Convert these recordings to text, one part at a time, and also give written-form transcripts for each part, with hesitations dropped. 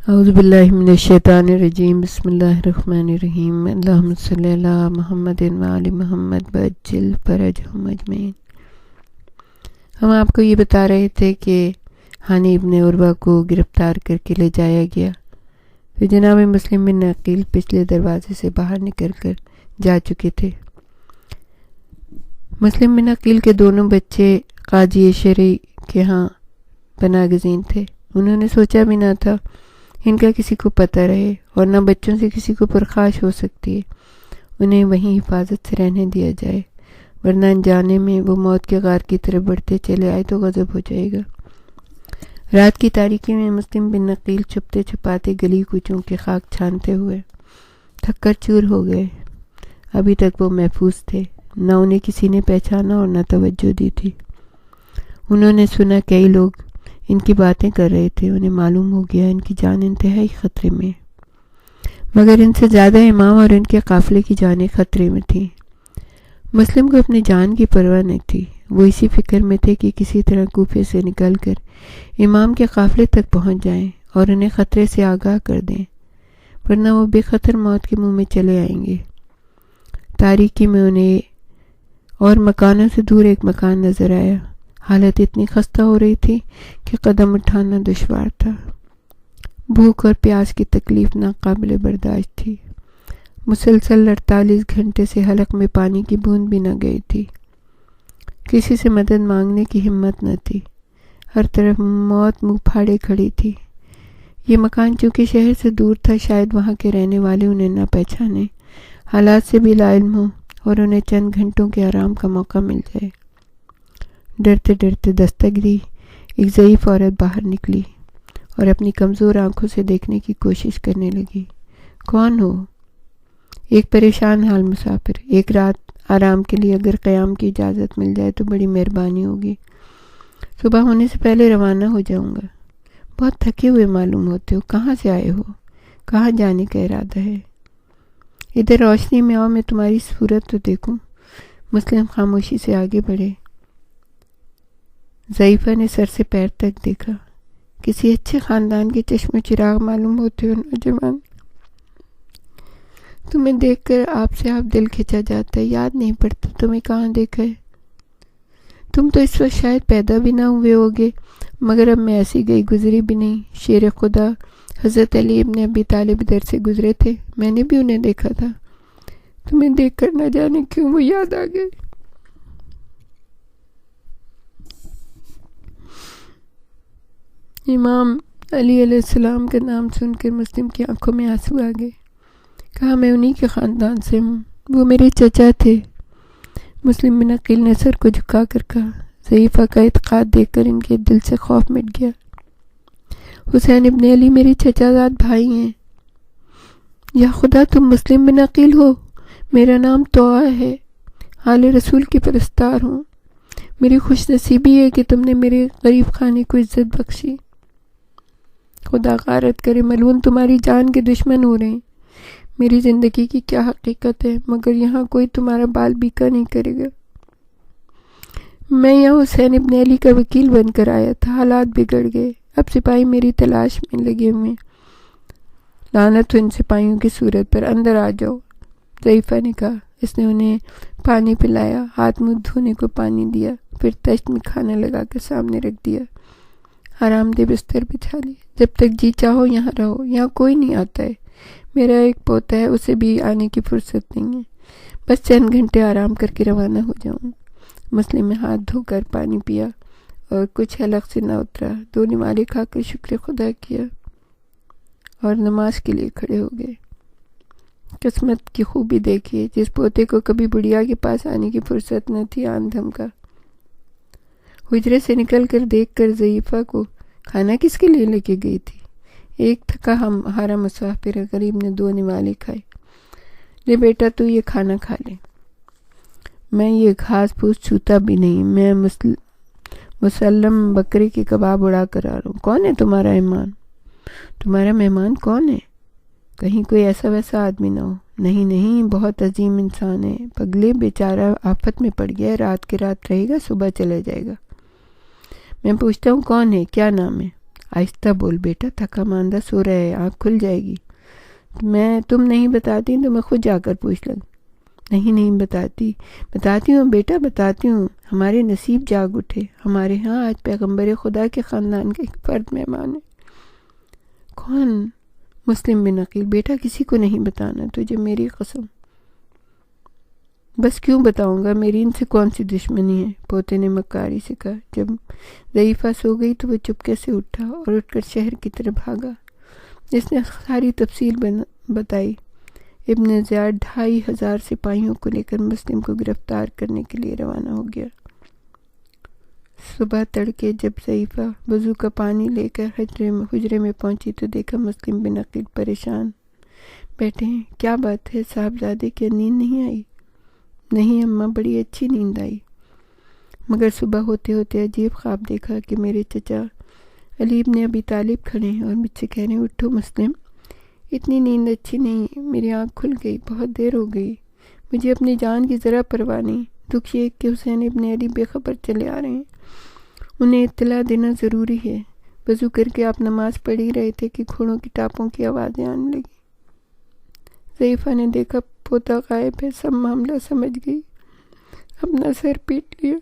اعوذ باللہ من الشیطان الرجیم بسم اللہ الرحمن الرحیم اللہم صلی علی محمد وآل محمد وعجل فرجہم اجمعین۔ ہم آپ کو یہ بتا رہے تھے کہ ہانی ابن عروہ کو گرفتار کر کے لے جایا گیا، پھر جناب مسلم بن عقیل پچھلے دروازے سے باہر نکل کر جا چکے تھے۔ مسلم بن عقیل کے دونوں بچے قاضی شرعی کے ہاں پناہ گزین تھے۔ انہوں نے سوچا بھی نہ تھا ان کا کسی کو پتہ رہے، اور نہ بچوں سے کسی کو پرخاش ہو سکتی ہے، انہیں وہیں حفاظت سے رہنے دیا جائے، ورنہ انجانے میں وہ موت کے غار کی طرف بڑھتے چلے آئے تو غضب ہو جائے گا۔ رات کی تاریکی میں مسلم بن عقیل چھپتے چھپاتے گلی کوچوں کے خاک چھانتے ہوئے تھک کر چور ہو گئے۔ ابھی تک وہ محفوظ تھے، نہ انہیں کسی نے پہچانا اور نہ توجہ دی تھی۔ انہوں نے سنا کئی لوگ ان کی باتیں کر رہے تھے، انہیں معلوم ہو گیا ان کی جان انتہائی خطرے میں، مگر ان سے زیادہ امام اور ان کے قافلے کی جانیں خطرے میں تھیں۔ مسلم کو اپنی جان کی پرواہ نہیں تھی، وہ اسی فکر میں تھے کہ کسی طرح کوفے سے نکل کر امام کے قافلے تک پہنچ جائیں اور انہیں خطرے سے آگاہ کر دیں، ورنہ وہ بے خطر موت کے منہ میں چلے آئیں گے۔ تاریکی میں انہیں اور مکانوں سے دور ایک مکان نظر آیا۔ حالت اتنی خستہ ہو رہی تھی کہ قدم اٹھانا دشوار تھا۔ بھوک اور پیاس کی تکلیف ناقابل برداشت تھی۔ مسلسل 48 گھنٹے سے حلق میں پانی کی بوند بھی نہ گئی تھی۔ کسی سے مدد مانگنے کی ہمت نہ تھی، ہر طرف موت منہ پھاڑے کھڑی تھی۔ یہ مکان چونکہ شہر سے دور تھا، شاید وہاں کے رہنے والے انہیں نہ پہچانے، حالات سے بھی لا علم ہوں اور انہیں چند گھنٹوں کے آرام کا موقع مل جائے۔ ڈرتے ڈرتے دستگیری ایک ضعیف عورت باہر نکلی اور اپنی کمزور آنکھوں سے دیکھنے کی کوشش کرنے لگی۔ کون ہو؟ ایک پریشان حال مسافر، ایک رات آرام کے لیے اگر قیام کی اجازت مل جائے تو بڑی مہربانی ہوگی، صبح ہونے سے پہلے روانہ ہو جاؤں گا۔ بہت تھکے ہوئے معلوم ہوتے ہو، کہاں سے آئے ہو؟ کہاں جانے کا ارادہ ہے؟ ادھر روشنی میں آؤ، میں تمہاری صورت تو دیکھوں۔ مسلم خاموشی سے آگے بڑھے۔ ضعیفہ نے سر سے پیر تک دیکھا۔ کسی اچھے خاندان کے چشم و چراغ معلوم ہوتے ہو نوجوان، تمہیں دیکھ کر آپ سے آپ دل کھچا جاتا ہے، یاد نہیں پڑتا تمہیں کہاں دیکھا ہے۔ تم تو اس وقت شاید پیدا بھی نہ ہوئے ہوگے، مگر اب میں ایسی گئی گزری بھی نہیں۔ شیر خدا حضرت علی ابن ابی طالب ادھر سے گزرے تھے، میں نے بھی انہیں دیکھا تھا، تمہیں دیکھ کر نہ جانے کیوں وہ یاد آ گئے۔ امام علی علیہ السلام کا نام سن کر مسلم کی آنکھوں میں آنسو آ گئے۔ کہا میں انہی کے خاندان سے ہوں، وہ میرے چچا تھے۔ مسلم بن عقیل نے سر کو جھکا کر کہا۔ ضعیفہ کا اعتقاد دیکھ کر ان کے دل سے خوف مٹ گیا۔ حسین ابن علی میرے چچا زاد بھائی ہیں۔ یا خدا، تم مسلم بن عقیل ہو؟ میرا نام طوع ہے، آل رسول کی پرستار ہوں۔ میری خوش نصیبی ہے کہ تم نے میرے غریب خانے کو عزت بخشی۔ خدا غارت کرے، ملعون تمہاری جان کے دشمن ہو رہے ہیں۔ میری زندگی کی کیا حقیقت ہے، مگر یہاں کوئی تمہارا بال بیکا نہیں کرے گا۔ میں یہاں حسین ابن علی کا وکیل بن کر آیا تھا، حالات بگڑ گئے، اب سپاہی میری تلاش میں لگے ہوئے۔ لعنت ہو ان سپاہیوں کی صورت پر، اندر آ جاؤ، ضعیفہ نے کہا۔ اس نے انہیں پانی پلایا، ہاتھ منہ دھونے کو پانی دیا، پھر تشت میں کھانا لگا کر سامنے رکھ دیا۔ آرام دہ بستر بچھا لی، جب تک جی چاہو یہاں رہو، یہاں کوئی نہیں آتا ہے۔ میرا ایک پوتا ہے، اسے بھی آنے کی فرصت نہیں ہے، بس چند گھنٹے آرام کر کے روانہ ہو جاؤں۔ مسلم میں ہاتھ دھو کر پانی پیا اور کچھ حلق سے نہ اترا، 2 نوالے کھا کر شکر خدا کیا اور نماز کے لیے کھڑے ہو گئے۔ قسمت کی خوبی دیکھیے، جس پوتے کو کبھی بڑھیا کے پاس آنے کی فرصت نہ تھی، آن دھمکا۔ حجرے سے نکل کر دیکھ کر ضعیفہ کو کھانا کس کے لیے لے کے گئی تھی۔ ایک تھکا ہمارا مسافر غریب نے 2 نوالے کھائے۔ لے بیٹا، تو یہ کھانا کھا لے، میں یہ گھاس پھوس چھوتا بھی نہیں، میں مسلم بکرے کے کباب اڑا کر آ رہا ہوں۔ کون ہے تمہارا مہمان؟ تمہارا مہمان کون ہے؟ کہیں کوئی ایسا ویسا آدمی نہ ہو؟ نہیں نہیں، بہت عظیم انسان ہے، پگلے بیچارہ آفت میں پڑ گیا ہے، رات کے رات رہے گا، صبح چلا جائے گا۔ میں پوچھتا ہوں کون ہے، کیا نام ہے؟ آہستہ بول بیٹا، تھکا ماندہ سو رہا ہے، آنکھ کھل جائے گی. تم نہیں بتاتی تو میں خود جا کر پوچھ لوں. نہیں بتاتی ہوں بیٹا، بتاتی ہوں. ہمارے نصیب جاگ اٹھے. ہمارے ہاں آج پیغمبر خدا کے خاندان کا ایک فرد مہمان ہے. کون؟ مسلم بن عقیل. بیٹا کسی کو نہیں بتانا تجھے، میری قسم. بس کیوں بتاؤں گا، میری ان سے کون سی دشمنی ہے، پوتے نے مکاری سے کہا. جب ضعیفہ سو گئی تو وہ چپکے سے اٹھا اور اٹھ کر شہر کی طرف بھاگا. اس نے ساری تفصیل بتائی. ابن زیاد 2500 سپاہیوں کو لے کر مسلم کو گرفتار کرنے کے لیے روانہ ہو گیا. صبح تڑکے جب ضعیفہ وضو کا پانی لے کر حجرے میں پہنچی تو دیکھا مسلم بن عقیل پریشان بیٹھے ہیں. کیا بات ہے صاحبزادے، کیا نیند نہیں آئی؟ نہیں اماں، بڑی اچھی نیند آئی، مگر صبح ہوتے ہوتے عجیب خواب دیکھا کہ میرے چچا علی ابن ابی طالب کھڑے ہیں اور مجھ سے کہہ رہے ہیں اٹھو مسلم، اتنی نیند اچھی نہیں. میری آنکھ کھل گئی، بہت دیر ہو گئی، مجھے اپنی جان کی ذرا پرواہ نہیں. دکھ یہ کہ حسین ابن علی بے خبر چلے آ رہے ہیں، انہیں اطلاع دینا ضروری ہے. وضو کر کے آپ نماز پڑھ ہی رہے تھے کہ گھوڑوں کی ٹاپوں کی آوازیں آنے لگی. ضعیفہ نے دیکھا پوتا غائب ہے، سب معاملہ سمجھ گئی، اپنا سر پیٹ لیا.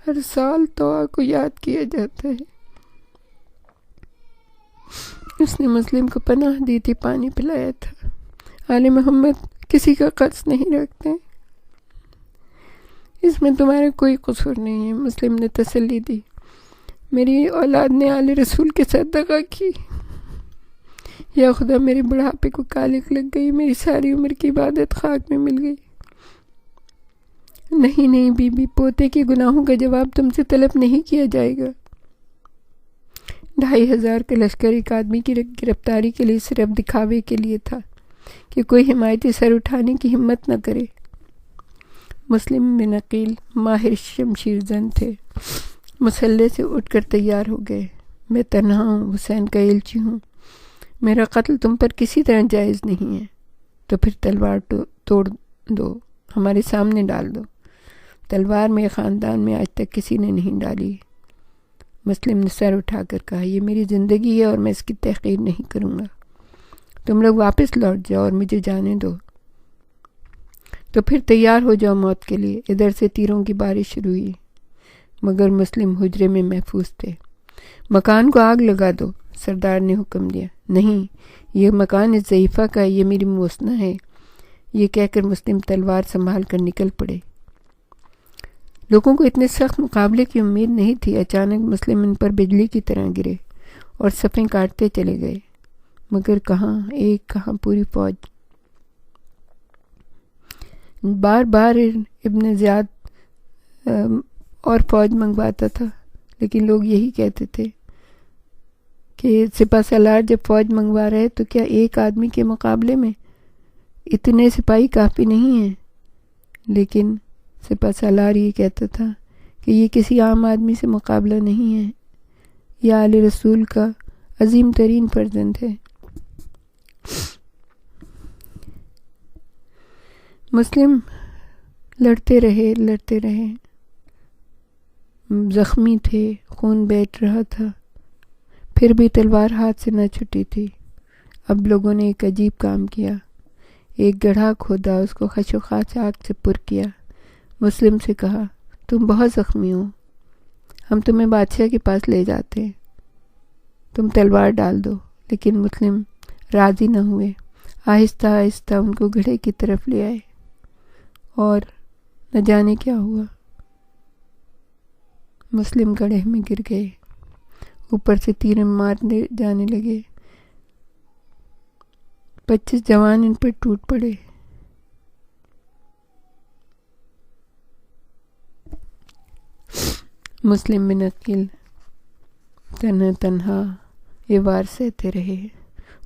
ہر سال توآ کو یاد کیا جاتا ہے. اس نے مسلم کو پناہ دی تھی، پانی پلایا تھا. آل محمد کسی کا قرض نہیں رکھتے، اس میں تمہارا کوئی قصور نہیں ہے. مسلم نے تسلی دی. میری اولاد نے آل رسول کے ساتھ دغا کی. یا خدا، میرے بڑھاپے کو کالک لگ گئی، میری ساری عمر کی عبادت خاک میں مل گئی. نہیں بی بی، پوتے کے گناہوں کا جواب تم سے طلب نہیں کیا جائے گا. 2500 کا لشکر ایک آدمی کی گرفتاری کے لیے صرف دکھاوے کے لیے تھا کہ کوئی حمایتی سر اٹھانے کی ہمت نہ کرے. مسلم بن عقیل ماہر شمشیر زن تھے. مسلح سے اٹھ کر تیار ہو گئے. میں تنہا ہوں، حسین کا ایلچی ہوں، میرا قتل تم پر کسی طرح جائز نہیں ہے. تو پھر تلوار توڑ دو، ہمارے سامنے ڈال دو. تلوار میرے خاندان میں آج تک کسی نے نہیں ڈالی. مسلم نے سر اٹھا کر کہا، یہ میری زندگی ہے اور میں اس کی تحقیر نہیں کروں گا. تم لوگ واپس لوٹ جاؤ اور مجھے جانے دو. تو پھر تیار ہو جاؤ موت کے لیے. ادھر سے تیروں کی بارش شروع ہوئی، مگر مسلم حجرے میں محفوظ تھے. مکان کو آگ لگا دو، سردار نے حکم دیا. نہیں، یہ مکان اس ضعیفہ کا ہے، یہ میری موسنا ہے. یہ کہہ کر مسلم تلوار سنبھال کر نکل پڑے. لوگوں کو اتنے سخت مقابلے کی امید نہیں تھی. اچانک مسلم ان پر بجلی کی طرح گرے اور صفیں کاٹتے چلے گئے. مگر کہاں ایک، کہاں پوری فوج. بار بار ابن زیاد اور فوج منگواتا تھا، لیکن لوگ یہی کہتے تھے کہ سپہ سالار جب فوج منگوا رہے تو کیا ایک آدمی کے مقابلے میں اتنے سپاہی کافی نہیں ہیں. لیکن سپہ سالار یہ کہتا تھا کہ یہ کسی عام آدمی سے مقابلہ نہیں ہے، یہ آل رسول کا عظیم ترین فرزند ہے. مسلم لڑتے رہے، زخمی تھے، خون بیٹھ رہا تھا، پھر بھی تلوار ہاتھ سے نہ چھٹی تھی. اب لوگوں نے ایک عجیب کام کیا. ایک گڑھا کھودا، اس کو خش و خاص آگ سے پر کیا. مسلم سے کہا، تم بہت زخمی ہو، ہم تمہیں بادشاہ کے پاس لے جاتے ہیں، تم تلوار ڈال دو. لیکن مسلم راضی نہ ہوئے. آہستہ آہستہ ان کو گڑھے کی طرف لے آئے اور نہ جانے کیا ہوا. مسلم گڑھے میں گر گئے، اوپر سے تیر مارنے جانے لگے. 25 جوان ان پر ٹوٹ پڑے. مسلم بن عقیل تنہا یہ وار سہتے رہے.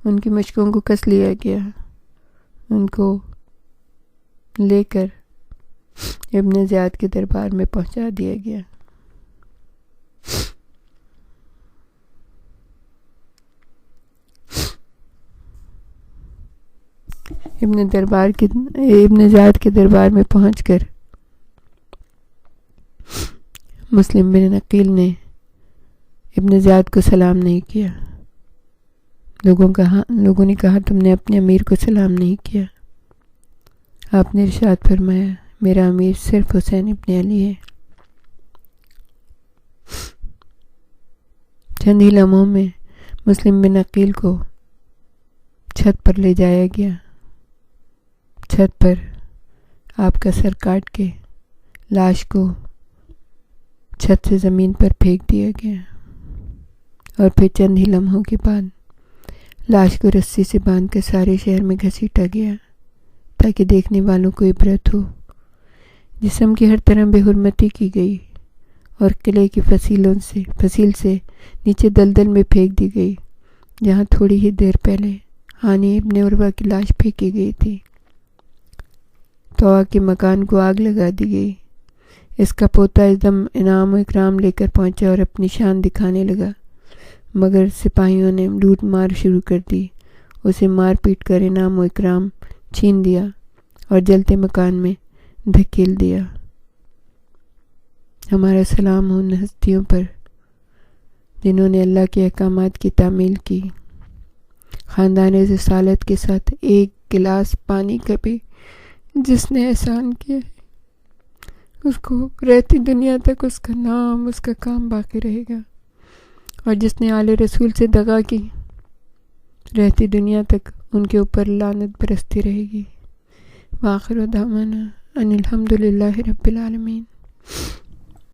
ان کی مشکوں کو کس لیا گیا، ان کو لے کر ابن زیاد کے دربار میں پہنچا دیا گیا. ابن زیاد کے دربار میں پہنچ کر مسلم بن عقیل نے ابن زیاد کو سلام نہیں کیا۔ لوگوں نے کہا تم نے اپنے امیر کو سلام نہیں کیا۔ آپ نے ارشاد فرمایا میرا امیر صرف حسین ابن علی ہے۔ چند ہی لمحوں میں مسلم بن عقیل کو چھت پر لے جایا گیا۔ چھت پر آپ کا سر کاٹ کے لاش کو چھت سے زمین پر پھینک دیا گیا، اور پھر چند ہی لمحوں کے بعد لاش کو رسی سے باندھ کر سارے شہر میں گھسیٹا گیا تاکہ دیکھنے والوں کو عبرت ہو۔ جسم کی ہر طرح بے حرمتی کی گئی اور قلعے کی فصیل سے نیچے دلدل میں پھینک دی گئی، جہاں تھوڑی ہی دیر پہلے ہانی ابن عروہ کی لاش پھینکی گئی تھی۔ طوع کے مکان کو آگ لگا دی گئی۔ اس کا پوتا اس دم انعام و اکرام لے کر پہنچا اور اپنی شان دکھانے لگا، مگر سپاہیوں نے لوٹ مار شروع کر دی، اسے مار پیٹ کر انعام و اکرام چھین دیا اور جلتے مکان میں دھکیل دیا۔ ہمارا سلام ان ہستیوں پر جنہوں نے اللہ کے احکامات کی تعمیل کی۔ خاندان رسالت کے ساتھ ایک گلاس پانی کا بھی جس نے احسان کیا ہے، اس کو رہتی دنیا تک اس کا نام، اس کا کام باقی رہے گا، اور جس نے آل رسول سے دغا کی، رہتی دنیا تک ان کے اوپر لعنت برستی رہے گی۔ وآخر دعوانا ان الحمد للہ رب العالمین۔